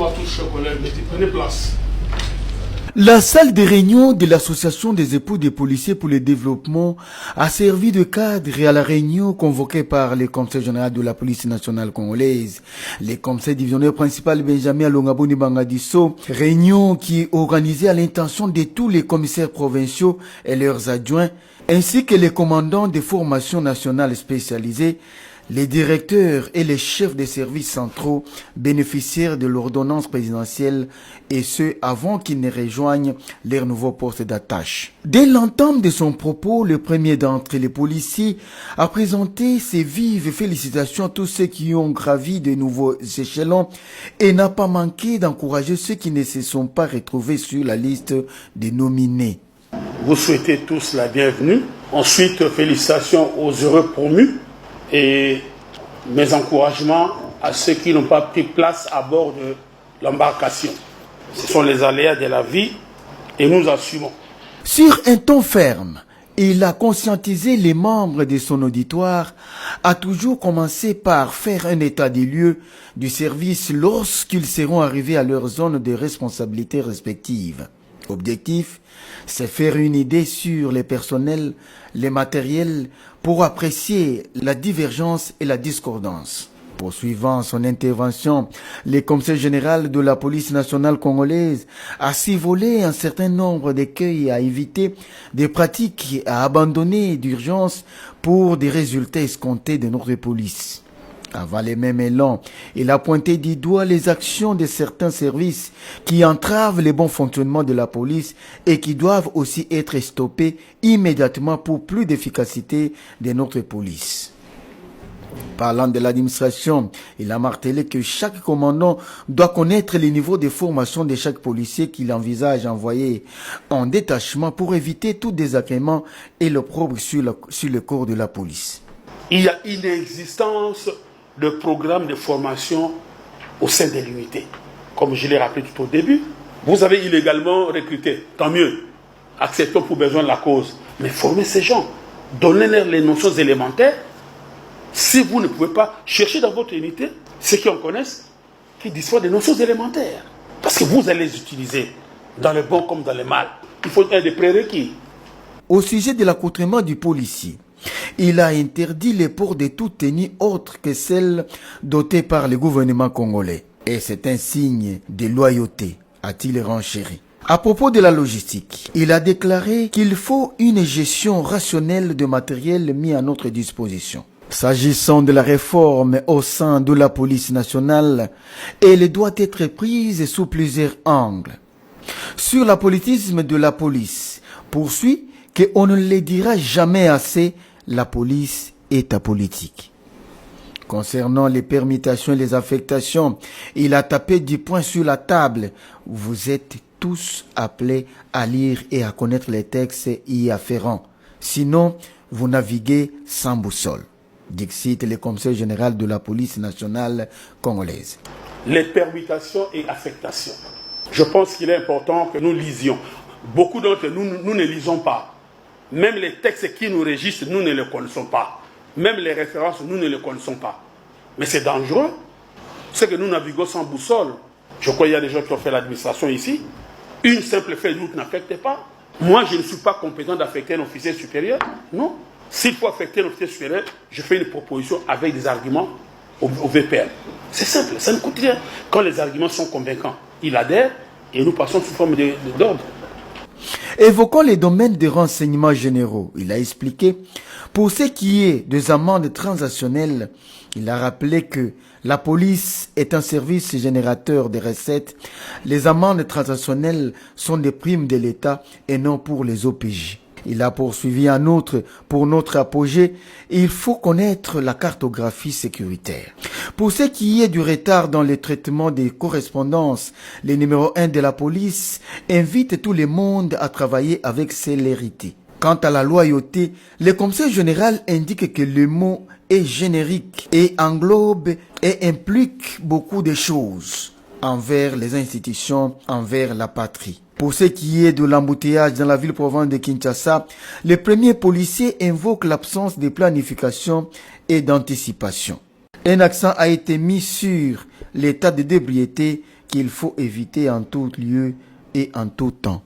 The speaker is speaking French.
Bonjour à tous, chers collègues. Prenez place. La salle de réunion de l'Association des époux des policiers pour le développement a servi de cadre à la réunion convoquée par le Conseil général de la police nationale congolaise, le conseil divisionnaire principal Benjamin Longaboni Bangadiso, réunion qui est organisée à l'intention de tous les commissaires provinciaux et leurs adjoints, ainsi que les commandants des formations nationales spécialisées, les directeurs et les chefs des services centraux bénéficiaires de l'ordonnance présidentielle et ce avant qu'ils ne rejoignent leur nouveau poste d'attache. Dès l'entame de son propos, le premier d'entre les policiers a présenté ses vives félicitations à tous ceux qui ont gravi de nouveaux échelons et n'a pas manqué d'encourager ceux qui ne se sont pas retrouvés sur la liste des nominés. Vous souhaitez tous la bienvenue. Ensuite, félicitations aux heureux promus. Et mes encouragements à ceux qui n'ont pas pris place à bord de l'embarcation. Ce sont les aléas de la vie et nous assumons. Sur un ton ferme, il a conscientisé les membres de son auditoire à toujours commencer par faire un état des lieux du service lorsqu'ils seront arrivés à leur zone de responsabilité respective. Objectif, c'est faire une idée sur les personnels, les matériels pour apprécier la divergence et la discordance. Poursuivant son intervention, le conseil général de la police nationale congolaise a survolé un certain nombre d'écueils à éviter, des pratiques à abandonner d'urgence pour des résultats escomptés de notre police. Avant les mêmes élans, il a pointé du doigt les actions de certains services qui entravent le bon fonctionnement de la police et qui doivent aussi être stoppés immédiatement pour plus d'efficacité de notre police. Parlant de l'administration, il a martelé que chaque commandant doit connaître les niveaux de formation de chaque policier qu'il envisage envoyer en détachement pour éviter tout désagrément et l'opprobre sur le corps de la police. Il y a inexistence de programme de formation au sein de l'unité. Comme je l'ai rappelé tout au début, vous avez illégalement recruté, tant mieux, acceptons pour besoin de la cause, mais formez ces gens, donnez-leur les notions élémentaires. Si vous ne pouvez pas chercher dans votre unité ceux qui en connaissent, qui disposent des notions élémentaires, parce que vous allez les utiliser dans le bon comme dans le mal. Il faut des prérequis. Au sujet de l'accoutrement du policier, il a interdit le port de toute tenue autre que celle dotée par le gouvernement congolais. Et c'est un signe de loyauté, a-t-il renchéri. À propos de la logistique, il a déclaré qu'il faut une gestion rationnelle de matériel mis à notre disposition. S'agissant de la réforme au sein de la police nationale, elle doit être prise sous plusieurs angles. Sur l'apolitisme de la police, poursuit qu'on ne le dira jamais assez, la police est apolitique. Concernant les permutations et les affectations, il a tapé du poing sur la table. Vous êtes tous appelés à lire et à connaître les textes y afférents. Sinon, vous naviguez sans boussole. Dixit le conseil général de la police nationale congolaise. Les permutations et affectations. Je pense qu'il est important que nous lisions. Beaucoup d'entre nous ne lisons pas. Même les textes qui nous régissent, nous ne les connaissons pas. Même les références, nous ne les connaissons pas. Mais c'est dangereux. C'est que nous naviguons sans boussole. Je crois qu'il y a des gens qui ont fait l'administration ici. Une simple feuille de route n'affecte pas. Moi, je ne suis pas compétent d'affecter un officier supérieur. Non. S'il faut affecter un officier supérieur, je fais une proposition avec des arguments au VPN. C'est simple, ça ne coûte rien. Quand les arguments sont convaincants, il adhère et nous passons sous forme d'ordre. Évoquant les domaines des renseignements généraux, il a expliqué, pour ce qui est des amendes transactionnelles, il a rappelé que la police est un service générateur de recettes. Les amendes transactionnelles sont des primes de l'État et non pour les OPJ. Il a poursuivi en outre, pour notre apogée, il faut connaître la cartographie sécuritaire. Pour ce qui est du retard dans le traitement des correspondances, le numéro 1 de la police invite tout le monde à travailler avec célérité. Quant à la loyauté, le conseil général indique que le mot est générique et englobe et implique beaucoup de choses envers les institutions, envers la patrie. Pour ce qui est de l'embouteillage dans la ville-province de Kinshasa, le premier policier invoque l'absence de planification et d'anticipation. Un accent a été mis sur l'état de d'ébriété qu'il faut éviter en tout lieu et en tout temps.